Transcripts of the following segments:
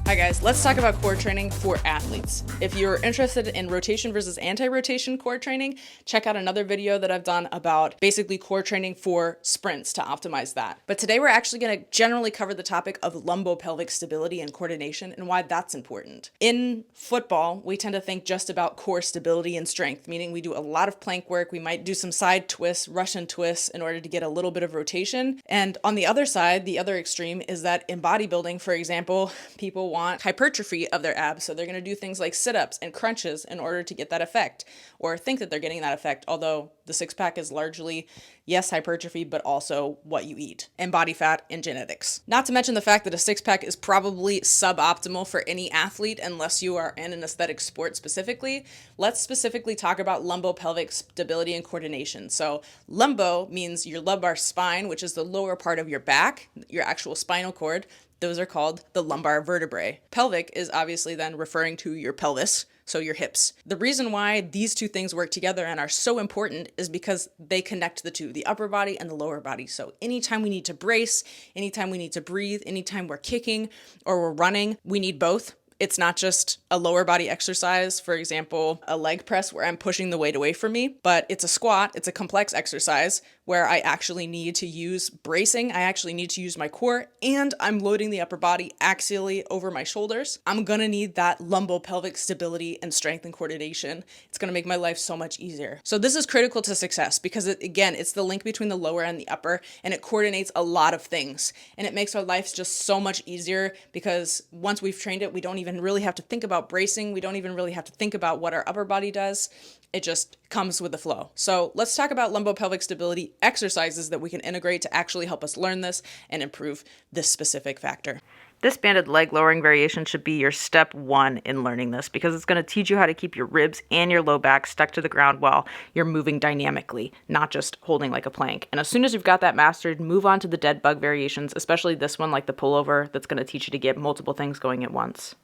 Hi guys, let's talk about core training for athletes. If you're interested in rotation versus anti-rotation core training, check out another video that I've done about basically core training for sprints to optimize that. But today we're actually going to generally cover the topic of lumbo-pelvic stability and coordination and why that's important. In football, we tend to think just about core stability and strength, meaning we do a lot of plank work, we might do some side twists, Russian twists in order to get a little bit of rotation. And on the other side, the other extreme is that in bodybuilding, for example, people want hypertrophy of their abs, so they're going to do things like sit-ups and crunches in order to get that effect, or think that they're getting that effect, although the six-pack is largely, yes, hypertrophy, but also what you eat, and body fat and genetics. Not to mention the fact that a six-pack is probably suboptimal for any athlete unless you are in an aesthetic sport specifically. Let's specifically talk about lumbo-pelvic stability and coordination. So lumbo means your lumbar spine, which is the lower part of your back, your actual spinal cord. Those are called the lumbar vertebrae. Pelvic is obviously then referring to your pelvis, so your hips. The reason why these two things work together and are so important is because they connect the two, the upper body and the lower body. So anytime we need to brace, anytime we need to breathe, anytime we're kicking or we're running, we need both. It's not just a lower body exercise, for example, a leg press where I'm pushing the weight away from me, but it's a squat, it's a complex exercise where I actually need to use bracing, I actually need to use my core, and I'm loading the upper body axially over my shoulders. I'm gonna need that lumbo-pelvic stability and strength and coordination. It's gonna make my life so much easier. So this is critical to success because again, it's the link between the lower and the upper, and it coordinates a lot of things. And it makes our lives just so much easier because once we've trained it, we don't even really have to think about bracing. We don't even really have to think about what our upper body does. It just comes with the flow. So let's talk about lumbo-pelvic stability exercises that we can integrate to actually help us learn this and improve this specific factor. This banded leg lowering variation should be your step one in learning this because it's going to teach you how to keep your ribs and your low back stuck to the ground while you're moving dynamically, not just holding like a plank. And as soon as you've got that mastered, move on to the dead bug variations, especially this one like the pullover that's going to teach you to get multiple things going at once.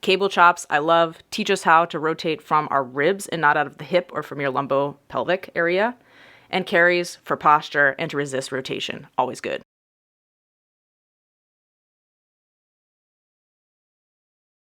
Cable chops, I love, teach us how to rotate from our ribs and not out of the hip or from your lumbo-pelvic area. And carries for posture and to resist rotation, always good.